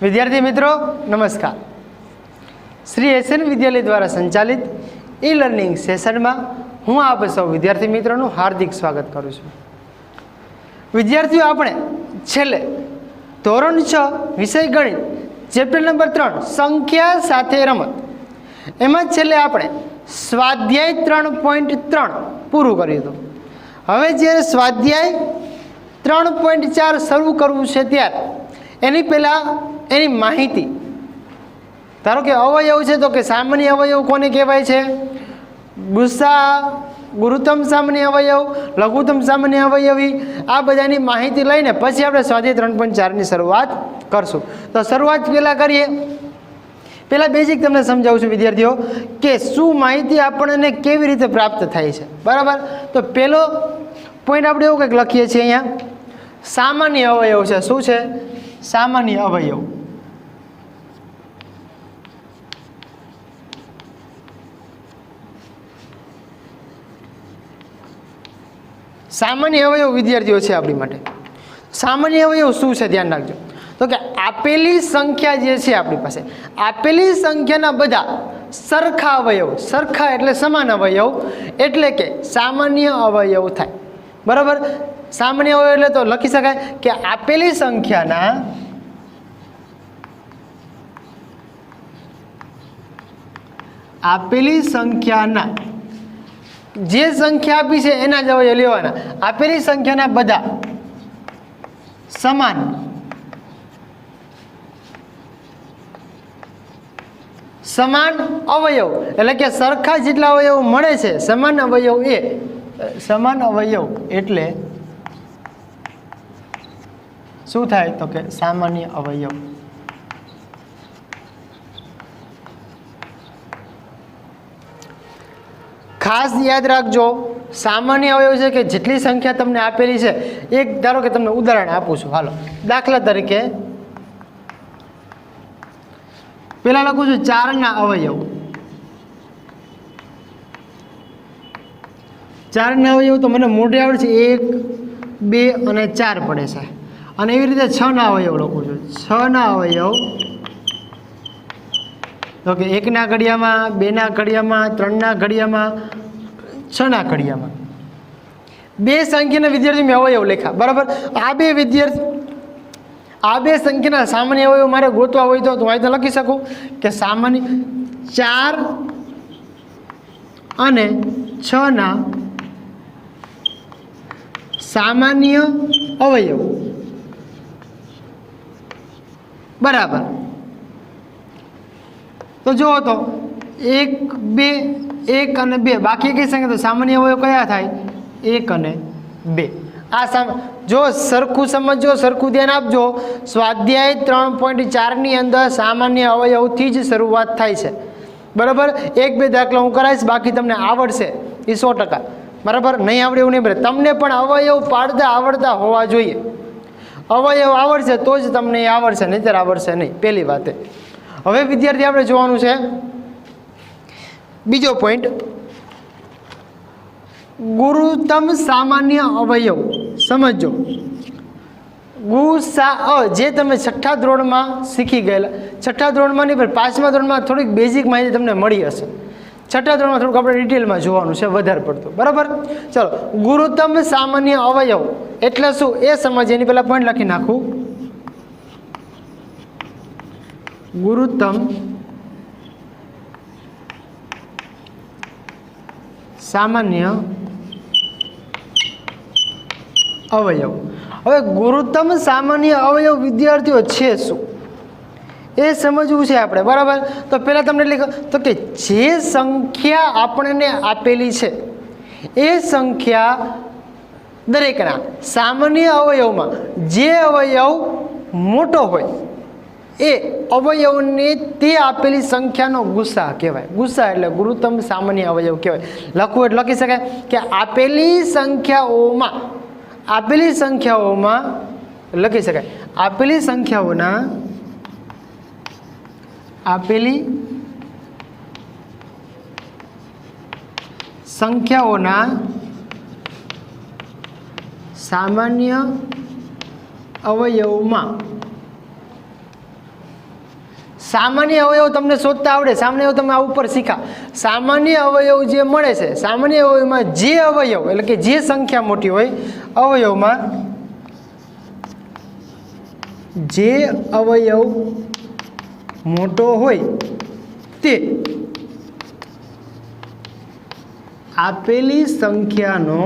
विद्यार्थी मित्रों नमस्कार। श्री एसएन विद्यालय द्वारा संचालित ई लर्निंग सेशन में हूँ आप सौ विद्यार्थी मित्रों हार्दिक स्वागत करूँ छूँ। विद्यार्थियों आपणे छेल्ले धोरण 6 विषय गणित चेप्टर नंबर 3 संख्या साथे रमत एमां छेल्ले आपणे स्वाध्याय 3.3 पूरुं कर्युं हतुं। हवे ज्यारे स्वाध्याय 3.4 शरू करवुं छे त्यारे एनी पहेला एनी माहिती धारो के अवयव है तो कि सामान्य अवयव कोने कहेवाय छे? गुस्सा, गुरुत्तम सामान्य अवयव, लघुत्तम सामान्य अवयवी आ बधानी माहिती लईने पछी आपणे स्वाध्याय 3.4 ની શરૂઆત करशुं। तो शरूआत पहेला करीए। पहेला बेसिक तमने समजावुं छुं विद्यार्थीओ के शुं माहिती आपणे केवी रीते प्राप्त थाय छे। बराबर। तो पहेलो पॉइंट आपणे एवुं कंईक लखीए छीए अहींया सामान्य अवयव छे। शुं छे? सामान्य अवयव। सामान्य अवयव विद्यार्थीओ छे आपणी माटे। सामान्य अवयव शुं छे ध्यान राखजो। तो कि आपेली संख्या जे छे आपणी पासे आपेली संख्याना बधा सरखा अवयव, सरखा एटले समान अवयव एटले के सामान्य अवयव थाय। बराबर। सामान्य अवयव एटले तो लखी शकाय कि आपेली संख्याना जे संख्या आपी है एना ज अवयव लेवाना। आपेली संख्याना बधा समान अवयव एटले के सरखा जेटला अवयव मळे छे समान अवयव समान अवयव एटले शुं थाय तो के सामान्य अवयव। खास याद राखजो सामान्य अवयव है कि जेटली संख्या तमने आपेली है। एक धारो कि तमने उदाहरण आपू छुं। हालो दाखला तरीके पेला लखुं छुं 4 ना अवयव। 4 ना अवयव तो मने मोटे आवडे छे 1, 2 અને 4 पड़े छे અને एवी रीते 6 ना अवयव लखुं छुं। 6 ना अवयव तो कि 1 ना घड़ियामां, 2 ना घड़ियामां, 3 ना घड़ियामां, 6 ना घड़ियामां। बे संख्याना विद्यार्थी में अवयव लेखा। बराबर। आ बे संख्याना सामान्य अवयव मारे गोतवा होय तो अहीं तो लखी शकूं कि सामान्य 4 અને 6 ना सामान्य अवयव। बराबर। तो जो तो 1, 2, 1 અને 2 बाकी कई संख्या तो सामान्य अवयव कया थाय? 1 અને 2। आ जो सरखू समझो, सरखू ध्यान आपजो। स्वाध्याय 3.4 ની अंदर सामान्य अवयव थी ज शरूआत थाय छे। बराबर। 1-2 दाखला हूँ कराईश, बाकी तमने आवड़शे ए 100%। बराबर। नहीं आवड़े एवुं नहीं बने। तमने पण अवयव पाडता आवड़ता होवा जोईए। अवयव आवड़शे तो ज तमने आवड़शे, नहींतर आवड़शे नहीं। पहेली वात। हवे विद्यार्थी आपणे जोवानुं छे बीजो पॉइंट गुरुत्तम सामान्य अवयव। समझो गुसा जे तमे छठ्ठा धोरण में शीखी गयेला। छठ्ठा धोरण में नहीं पर 5मा धोरण में थोड़ी बेसिक माहिती तमने मळी हशे। छठ्ठा धोरण में थोड़ुं आपणे डिटेल में जोवानुं छे वधारे पड़तुं। बराबर। चलो गुरुत्तम सामान्य अवयव एटले शुं ए समझीए। एनी पहेला पॉइंट लखी नाखुं। गुरुत्तम सामान्य अवयव। हवे गुरुत्तम सामान्य अवयव विद्यार्थीओ छे शुं ए समझवुं छे आपणे। बराबर। तो पहेला तमने लिखो तो कि जे संख्या आपणे आपेली छे ए संख्या दरेकना सामान्य अवयवमां जे अवयव मोटो होय ए अवयवने ते आपेली संख्यानो गुस्सा कहेवाय। गुस्सा एटले गुरुत्तम सामान्य अवयव कहेवाय। लखવું એટલે લખી શકાય કે આપેલી સંખ્યાઓમાં લખી શકાય આપેલી સંખ્યાઓના सामान्य अवयवमां સામાન્ય અવયવ તમને શોધતા આવડે, સામાન્ય અવયવ તમે આ ઉપર શીખા. સામાન્ય અવયવ જે મળે છે, સામાન્ય અવયવમાં જે અવયવ એટલે કે જે સંખ્યા મોટી હોય, અવયવમાં જે અવયવ મોટો હોય તે આપેલી સંખ્યાઓનો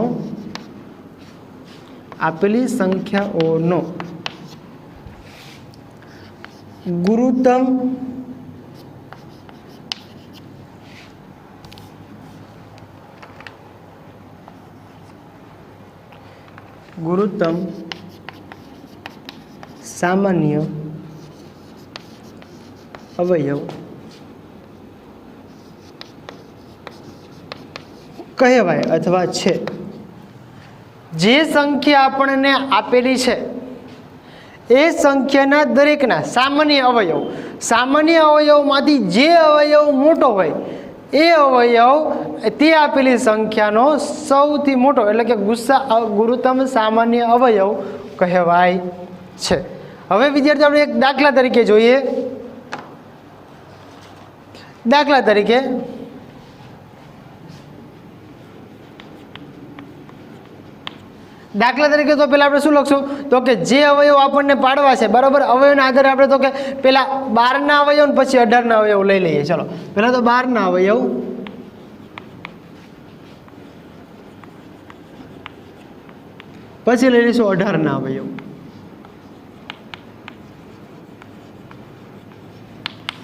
ગુરુત્તમ સામાન્ય અવયવ કહેવાય અથવા છે. જે સંખ્યા આપણને આપેલી છે એ સંખ્યાના દરેકના સામાન્ય અવયવમાંથી જે અવયવ મોટો હોય એ અવયવ તે આપેલી સંખ્યાનો સૌથી મોટો એટલે કે ગુરુત્તમ સામાન્ય અવયવ કહેવાય છે. હવે વિદ્યાર્થી આપણે એક દાખલા તરીકે જોઈએ. દાખલા તરીકે તો પેલા આપણે શું લખશું તો કે જે અવયવ આપણને પાડવા છે, બરાબર, અવયવના આધારે આપણે તો કે પેલા 12ના અવયવ ને પછી 18ના અવયવ લઈ લઈએ. ચલો પેલા તો 12ના અવયવ, પછી લઈ લઈશું 18ના અવયવ.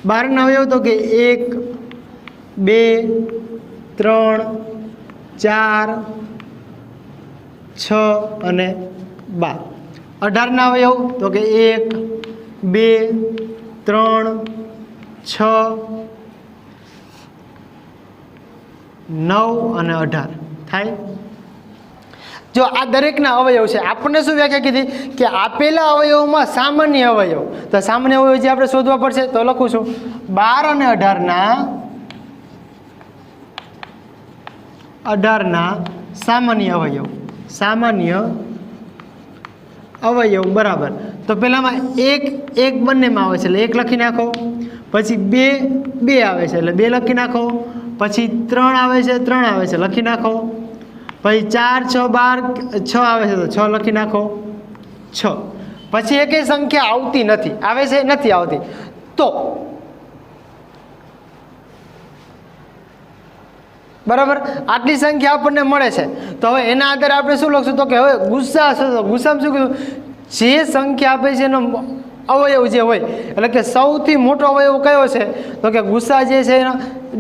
12ના અવયવ તો કે 1 2 3 4 6 અને 12. 18ના અવયવ તો કે 1 2 3 6 9 અને 18 થાય. જો આ દરેકના અવયવ છે, આપણને શું વ્યાખ્યા કીધી કે આપેલા અવયવમાં સામાન્ય અવયવ, તો સામાન્ય અવયવ જે આપણે શોધવા પડશે તો લખું છું 12 અને 18ના સામાન્ય અવયવ બરાબર. તો પહેલામાં એક બંનેમાં આવે છે એટલે 1 લખી નાખો, પછી 2 આવે છે એટલે 2 લખી નાખો, પછી 3 આવે છે 3 આવે છે લખી નાખો, પછી 4 6 12 6 આવે છે તો 6 લખી નાખો 6. પછી એકેય સંખ્યા આવતી નથી, આવે છે નથી આવતી, તો બરાબર આટલી સંખ્યા આપણને મળે છે. તો હવે એના આધારે આપણે શું લખશું તો કે હવે ગુસામાં શું કીધું, જે સંખ્યા આપે છે એનો અવયવ જે હોય એટલે કે સૌથી મોટો અવયવ કયો છે તો કે ગુસા જે છે એના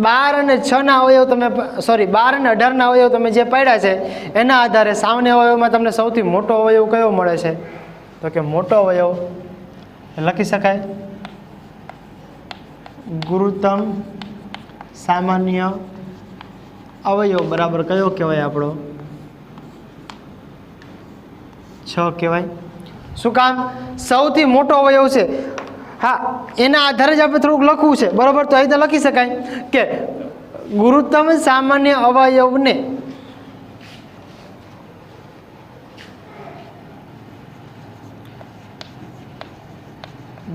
12 અને 6ના અવયવ તમે 12 અને 18ના અવયવ તમે જે પાડ્યા છે એના આધારે સામાન્ય અવયવમાં તમને સૌથી મોટો અવયવ કયો મળે છે તો કે મોટો અવયવ લખી શકાય ગુરુત્તમ સામાન્ય અવયવ બરાબર કયો કહેવાય આપણો 6 કહેવાય. શું કામ? સૌથી મોટો અવયવ છે. હા, એના આધારે જ આપણે થોડુંક લખવું છે બરાબર. તો અહીં લખી શકાય કે ગુરુત્તમ સામાન્ય અવયવને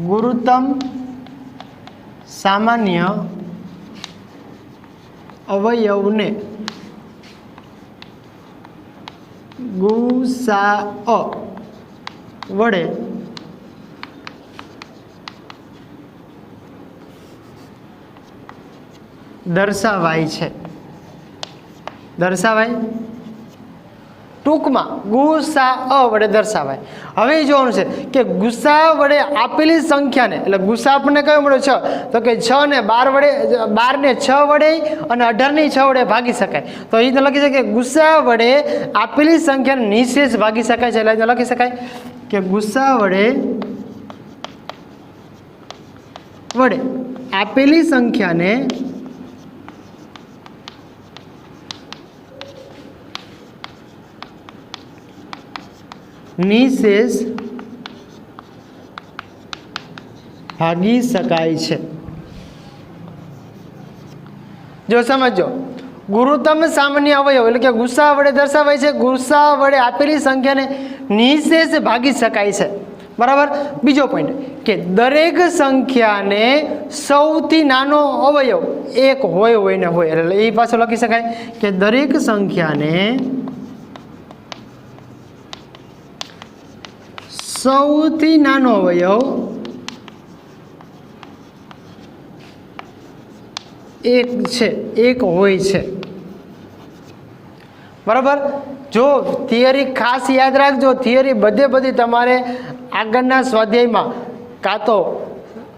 ગુરુત્તમ સામાન્ય અવયવને ગુસાઅ વડે દર્શાવાય છે. દર્શાવાય ટૂંકમાં ગુસાઅ વડે દર્શાવાય. હવે જોવાનું છે કે ગુસા વડે આપેલી સંખ્યાને એટલે ગુસા આપણને કયો મળ્યો 6 તો કે 6 ને 12 વડે 12 ને 6 વડે અને 18 ને 6 વડે ભાગી શકાય. તો અહીં લખી શકાય કે ગુસા વડે આપેલી સંખ્યાને નિશેષ ભાગી શકાય છે. એટલે લખી શકાય કે ગુસા વડે આપેલી સંખ્યાને નિશેષ ભાગી શકાય છે. જો સમજો ગુરુત્તમ સામાન્ય અવયવ એટલે કે ગુસા વડે દર્શાવાય છે. ગુસા વડે આપેલી સંખ્યાને નિશેષ ભાગી શકાય છે. बराबर। बीजो पॉइंट के दरेक संख्या ने सौथी नानो अवयव एक होय ने होय એટલે એ પાછો લખી શકાય કે દરેક સંખ્યા ને સૌથી નાનો અવયવ એક છે, એક હોય છે। बराबर। जो थियरी खास याद रखो, थियरी बधे तमारे आगळना स्वाध्यायमां कां तो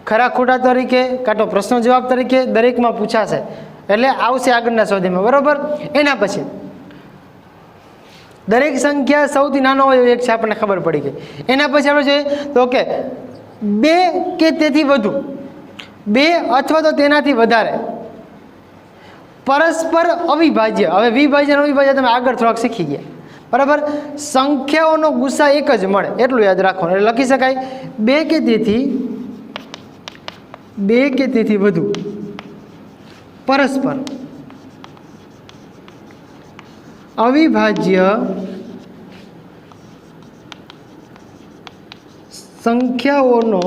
खरा खोटा तरीके कां तो प्रश्न जवाब तरीके दरेक में पूछाशे एटले आवशे आगळना स्वाध्यायमां। बराबर। एना पछी दरेक संख्या सौथी नानो अवयव एक छे आपणे खबर पड़ी गई। एना पछी आपणे जोईए तो के बे के तेथी वधु, बे अथवा तो तेनाथी वधारे परस्पर अविभाज्य। हवे विभाज्य अने अविभाज्य तमे आगळ थोड़ाक शीखी गया। बराबर। संख्याओनो गुस्सा एक ज मळे एटલું याद राखो। એટલે લખી શકાય બે કે તેથી વધુ પરસ્पर अविभाज्य संख्याओनो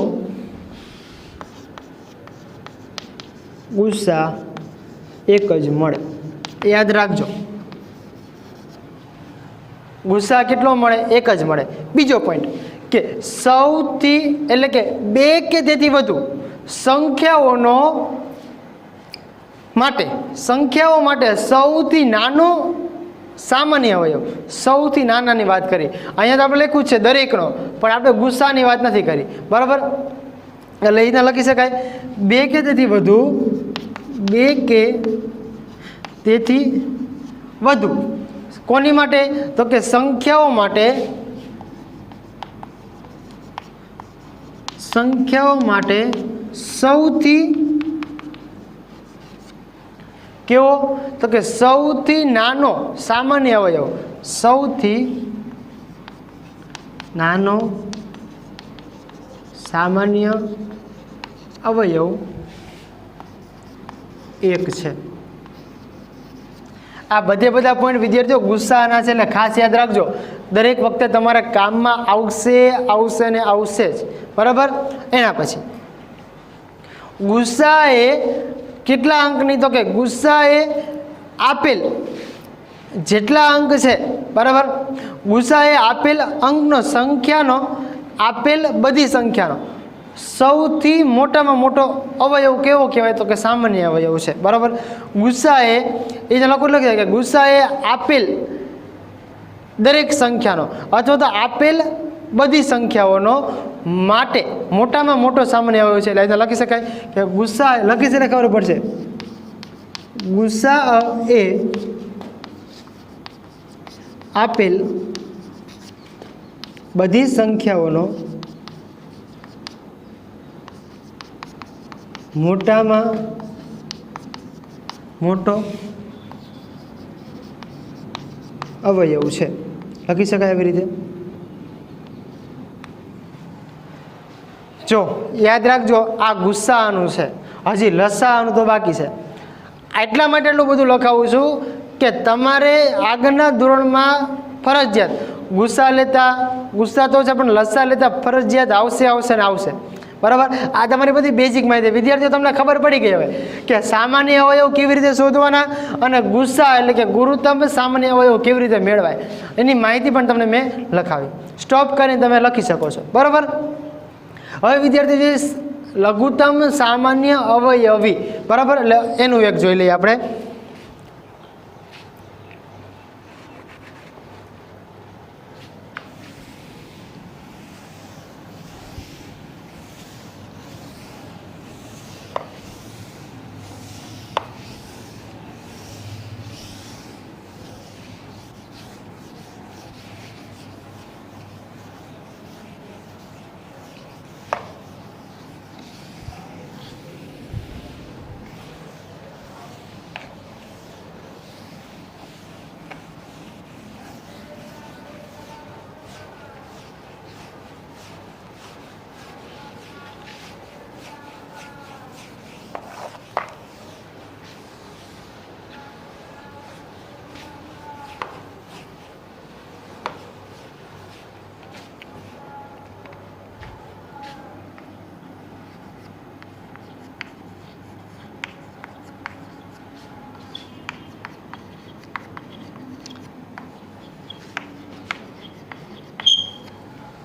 गुस्सा एक ज मळे। याद राखजो गुस्सा केटलो मळे एक ज मळे। बीजो पॉइंट के सौथी एटले के बे के तेथी वधु संख्याओनो माटे संख्याओ माटे सौथी नानो सामान्य अवयव सौथी नानानी वात करी। अहींया तो आपणे लख्युं छे दरेकनो पण आपणे गुस्सानी वात नथी करी। बराबर। એટલે એને લખી શકાય બે કે તેથી વધુ, બે કે તેથી વધુ કોની માટે તો કે સંખ્યાઓ માટે, સંખ્યાઓ માટે સૌથી કેવો તો કે સૌથી નાનો સામાન્ય અવયવ, સૌથી નાનો સામાન્ય અવયવ एक है। आ बधे बधा पॉइंट विद्यार्थीओ गुस्साना छे એટલે खास याद रखजो। दरेक वखते तमारा काम में आवशे आवशे ने आवशे ज। बराबर। एना पछी गुस्सा ए કેટલા અંકની તો કે ગુસ્સા એ આપેલ જેટલા અંક છે બરાબર ગુસ્સા એ આપેલ અંકનો સંખ્યાનો આપેલ બધી સંખ્યાનો સૌથી મોટામાં મોટો અવયવ કેવો કહેવાય તો કે સામાન્ય અવયવ છે। બરાબર। ગુસ્સા એ લોકો લખે કે ગુસ્સા એ આપેલ દરેક સંખ્યાનો અથવા તો આપેલ બધી સંખ્યાઓનો માટે મોટામાં મોટો સામાન્ય અવયવ છે। એટલે લખી શકાય કે ગુસ્સા લખી છે ને ખબર પડશે ગુસ્સા એ આપેલ બધી સંખ્યાઓનો મોટામાં મોટો અવયવ છે। લખી શકાય એવી રીતે। जो याद रखो आ गुस्सानु है हजी लसानु तो बाकी है। एटला माटे एटલું બધું લખાવું છું કે તમારે આગળના ધોરણમાં ફરજિયાત ગુસ્સા લેતા ગુસ્સા તો છે પણ લસા લેતા ફરજિયાત આવશે આવશે ને આવશે। બરાબર। આ તમારી બધી બેઝિક માહિતી વિદ્યાર્થીઓ તમને ખબર પડી ગઈ હવે કે સામાન્ય અવયવ કેવી રીતે શોધવાના અને ગુસ્સા એટલે કે ગુરુત્તમ સામાન્ય અવયવ કેવી રીતે મેળવાય એની માહિતી પણ તમને મેં લખાવી। સ્ટોપ કરીને તમે લખી શકો છો। બરાબર। હવે વિદ્યાર્થી લઘુત્તમ સામાન્ય અવયવી બરાબર એટલે એનું એક જોઈ લઈએ આપણે।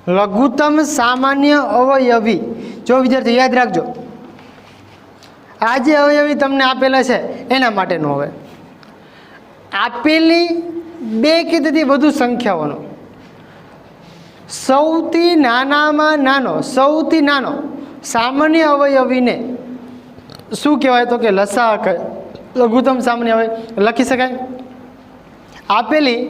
લઘુત્તમ સામાન્ય અવયવી, જો વિદ્યાર્થી યાદ રાખજો, આ જે અવયવી તમને આપેલા છે એના માટેનું. હવે આપેલી બે કે તેથી વધુ સંખ્યાઓનો સૌથી નાનામાં નાનો, સૌથી નાનો સામાન્ય અવયવીને શું કહેવાય? તો કે લસા કહે. લઘુત્તમ સામાન્ય અવયવ લખી શકાય. આપેલી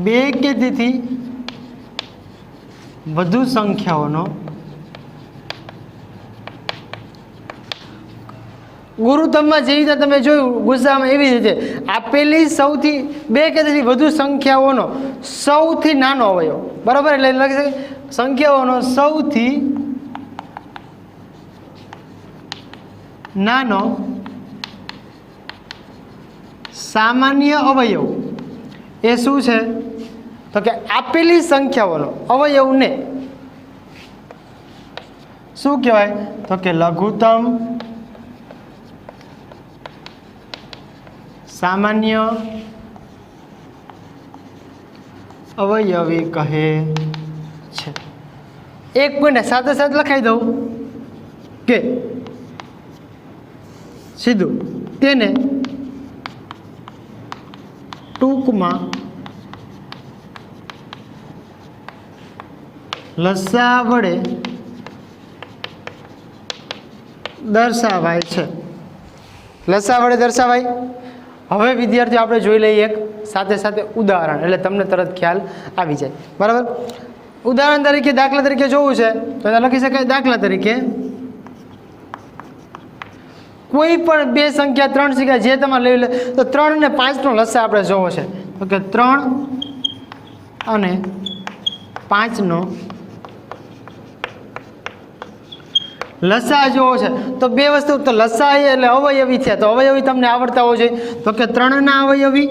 બે કે તેથી વધુ સંખ્યાઓનો ગુરુત્તમમાં જેવી રીતે તમે જોયું, ગુસામાં એવી રીતે આપેલી સૌથી બે કે તેથી વધુ સંખ્યાઓનો સૌથી નાનો અવયવ, બરાબર? એટલે લખી શકે સંખ્યાઓનો સૌથી નાનો સામાન્ય અવયવ એ શું છે? તો કે આપેલી સંખ્યાઓનો અવયવને શું કહેવાય? તો કે લઘુત્તમ સામાન્ય અવયવી કહે છે. એક પોઈન્ટ સાથે સાથે લખાઈ દઉં કે સીધું તેને ટૂંકમાં લસા વડે દર્શાવાય છે. લસા વડે દર્શાવાય. હવે વિદ્યાર્થીઓ આપણે જોઈ લઈએ એક સાથે સાથે ઉદાહરણ, એટલે તમને તરત ખ્યાલ આવી જાય, બરાબર? ઉદાહરણ તરીકે, દાખલા તરીકે જોવું છે તો લખી શકાય. દાખલા તરીકે કોઈ પણ બે સંખ્યા, ત્રણ સંખ્યા જે તમારે લઈ લે, તો 3 અને 5 નો લસા આપણે જોવો છે. તો કે 3 અને 5 નો લસા જોવો છે તો બે વસ્તુ, તો લસા એટલે અવયવી છે, તો અવયવી તમને આવડતા હોવો જોઈએ. તો કે 3 ના અવયવી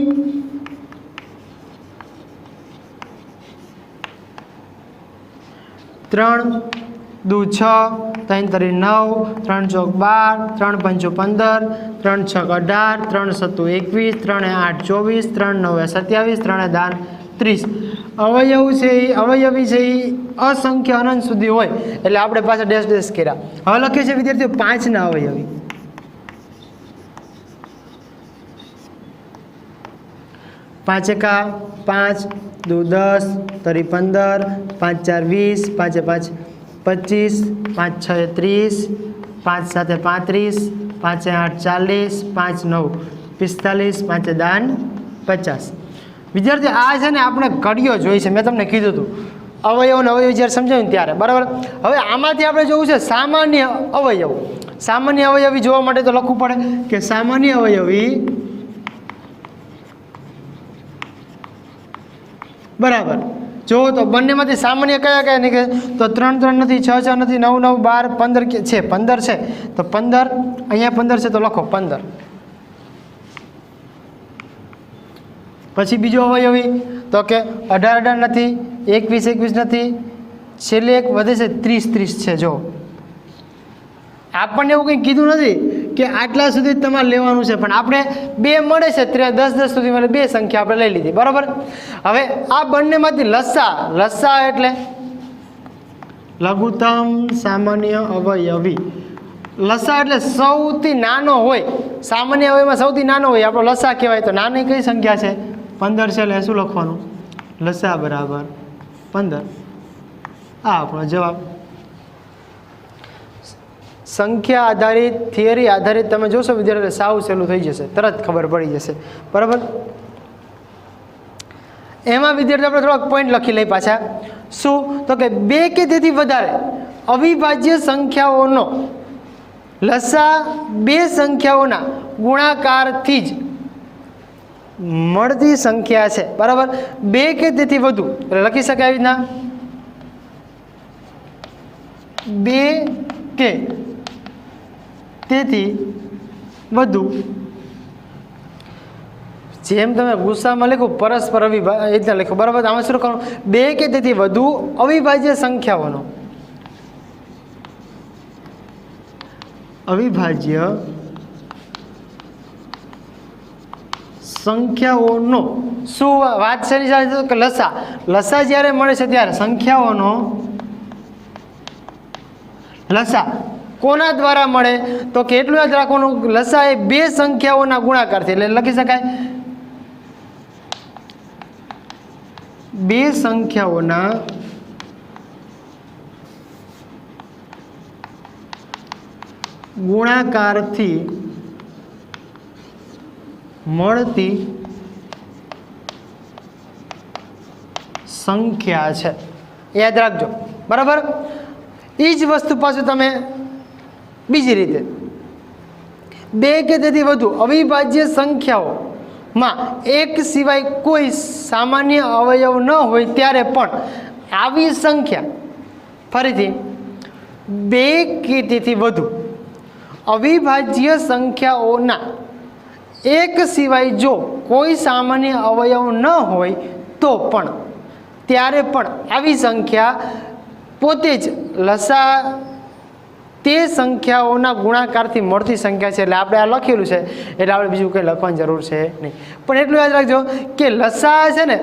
ત્રણ દુ 6, 3 તરી 9, 3 ચોક 12, 3 પંચો 15, 3 છક 18, 3 સત્તુ 21, 3 8 24, 3 9 27, 3 દાન 30. અવયવ છે એ અવયવી છે એ અસંખ્ય અનંત સુધી હોય એટલે આપણે પાછા ડેશ ડેશ કર્યા. હવે લખીએ છીએ વિદ્યાર્થીઓ 5 ના અવયવી. 5 એકા 5, દુ 10, તરી 15, 5 4 20, 5 5 25, 5 6 30, 5 7 35, 5 8 40, 5 9 45, 5 દાન 50. વિદ્યાર્થી આ છે ને આપણે ઘડીઓ જોઈ છે, મેં તમને કીધું હતું અવયવ ને અવયવ જ્યારે સમજાવ્યું ને ત્યારે, બરાબર? હવે આમાંથી આપણે જોવું છે સામાન્ય અવયવ. સામાન્ય અવયવી જોવા માટે તો લખવું પડે કે સામાન્ય અવયવી બરાબર. જો તો બંનેમાંથી સામાન્ય કયા કયા નીકળે? તો 3 3 નથી, 6 6 નથી, 9 9 12 15 છે, 15 છે. તો 15 અહીંયા 15 છે તો લખો 15. પછી બીજો અવયવી તો કે 18 18 નથી, 21 21 નથી, છેલ્લે એક વધે છે 30 30 છે. જો આપણને એવું કંઈ કીધું નથી કે આટલા સુધી તમારે લેવાનું છે, પણ આપણે બે મળે છે 10 10 સુધી મળે બે સંખ્યા આપણે લઈ લીધી, બરાબર? હવે આ બંનેમાંથી લસા એટલે લઘુત્તમ સામાન્ય અવયવી. લસા એટલે સૌથી નાનો હોય, સામાન્ય અવયવમાં સૌથી નાનો હોય આપણો લસા કહેવાય. તો નાની કઈ સંખ્યા છે? 15 છે. એટલે શું લખવાનું? લસા બરાબર 15. આ આપણો જવાબ. સંખ્યા આધારિત, થિયરી આધારિત તમે જોશો વિદ્યાર્થી સાવ સહેલું થઈ જશે, તરત ખબર પડી જશે, બરાબર? એમાં વિદ્યાર્થી આપણે થોડાક પોઈન્ટ લખી લઈ પાછા. શું? તો કે બે કે તેથી વધારે અવિભાજ્ય સંખ્યાઓનો લસા બે સંખ્યાઓના ગુણાકારથી જ મળતી સંખ્યા છે, બરાબર? બે કે તેથી વધુ એટલે લખી શકાય આવી રીતના, બે કે તેથી વધુ. જેમ તમે ગુસ્સામાં લખો પરસ્પર અવિભાજ્ય એ રીતના લખો, બરાબર? આમાં શું લખવાનું? બે કે તેથી વધુ અવિભાજ્ય સંખ્યાઓનો અવિભાજ્ય સંખ્યાઓનો શું વાત છે કે લસા લસા જ્યારે મળે છે ત્યારે સંખ્યાઓનો લસા કોના દ્વારા મળે તો કે એટલું યાદ રાખવાનું લસા એ બે સંખ્યાઓના ગુણાકારથી એટલે લખી શકાય બે સંખ્યાઓના ગુણાકારથી મળતી સંખ્યા છે યાદ રાખજો બરાબર એ જ વસ્તુ પાછું તમે બીજી રીતે બે કે તેથી વધુ અવિભાજ્ય સંખ્યાઓમાં એક સિવાય કોઈ સામાન્ય અવયવ ન હોય ત્યારે પણ આવી સંખ્યા ફરીથી બે કે તેથી વધુ અવિભાજ્ય સંખ્યાઓના એક સિવાય જો કોઈ સામાન્ય અવયવ ન હોય તો પણ ત્યારે પણ આવી સંખ્યા પોતે જ લસા તે સંખ્યાઓના ગુણાકારથી મળતી સંખ્યા છે એટલે આપણે આ લખેલું છે એટલે આપણે બીજું કંઈ લખવાની જરૂર છે નહીં પણ એટલું યાદ રાખજો કે લસા છે ને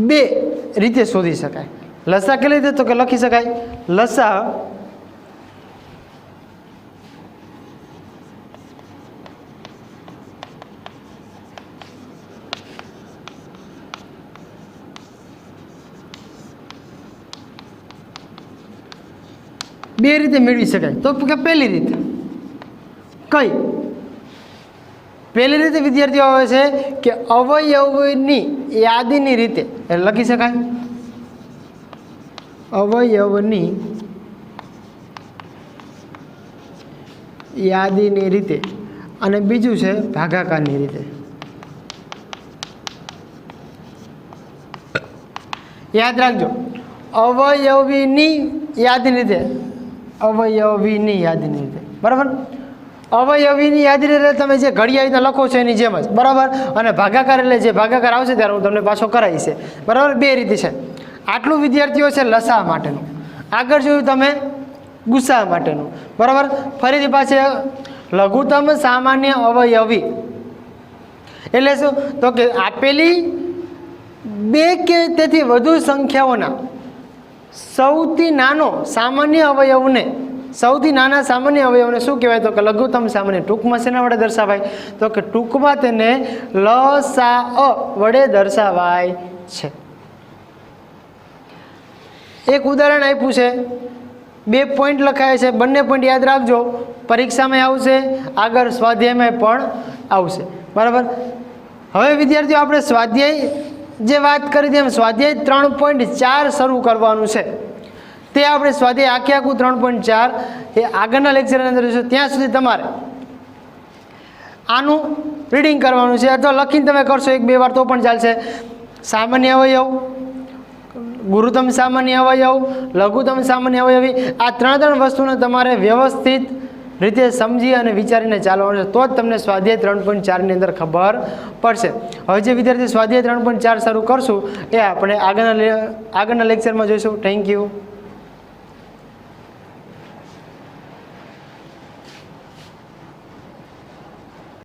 બે રીતે શોધી શકાય લસા કેવી રીતે તો કે લખી શકાય લસા બે રીતે મેળવી શકાય તો કે પહેલી રીત કઈ પહેલી રીતે વિદ્યાર્થીઓ આવે છે કે અવયવની યાદીની રીતે લખી શકાય અવયવની યાદીની રીતે અને બીજું છે ભાગાકારની રીતે યાદ રાખજો અવયવીની યાદીની રીતે અવયવીની યાદીની રીતે બરાબર અવયવીની યાદીની રીતે તમે જે ઘડિયા રીતે લખો છો એની જેમ જ બરાબર અને ભાગાકાર એટલે જે ભાગાકાર આવશે ત્યારે હું તમને પાછો કરાવીશ બરાબર બે રીતે છે આટલું વિદ્યાર્થીઓ છે લસા માટેનું આગળ જોયું તમે ગુસા માટેનું બરાબર ફરીથી પાછળ લઘુત્તમ સામાન્ય અવયવી એટલે શું તો કે આપેલી બે કે તેથી વધુ સંખ્યાઓના સૌથી નાનો સામાન્ય અવયવને સૌથી નાના સામાન્ય અવયવને શું કહેવાય તો કે લઘુત્તમ સામાન્ય ટૂંકમાં શેના વડે દર્શાવાય તો કે ટૂંકમાં તેને લસા વડે દર્શાવાય છે એક ઉદાહરણ આપ્યું છે બે પોઈન્ટ લખાયા છે બંને પોઈન્ટ યાદ રાખજો પરીક્ષામાં આવશે આગળ સ્વાધ્યાયમાં પણ આવશે બરાબર હવે વિદ્યાર્થીઓ આપણે સ્વાધ્યાય જે વાત કરી તેમ સ્વાધ્યાય 3.4 શરૂ કરવાનું છે તે આપણે સ્વાધ્યાય આખું 3.4 એ આગળના લેક્ચરની અંદર જોઈશું ત્યાં સુધી તમારે આનું રીડિંગ કરવાનું છે અથવા લખીને તમે કરશો એક બે વાર તો પણ ચાલશે સામાન્ય અવયવ ગુરુત્તમ સામાન્ય અવયવ લઘુત્તમ સામાન્ય અવયવી આ ત્રણ વસ્તુને તમારે વ્યવસ્થિત રીતે સમજી અને વિચારીને ચાલવાનું છે તો જ તમને સ્વાધ્યાય 3.4ની અંદર ખબર પડશે હવે જે વિદ્યાર્થી સ્વાધ્યાય 3.4 શરૂ કરશું એ આપણે આગળના લેક્ચરમાં જોઈશું થેન્ક યુ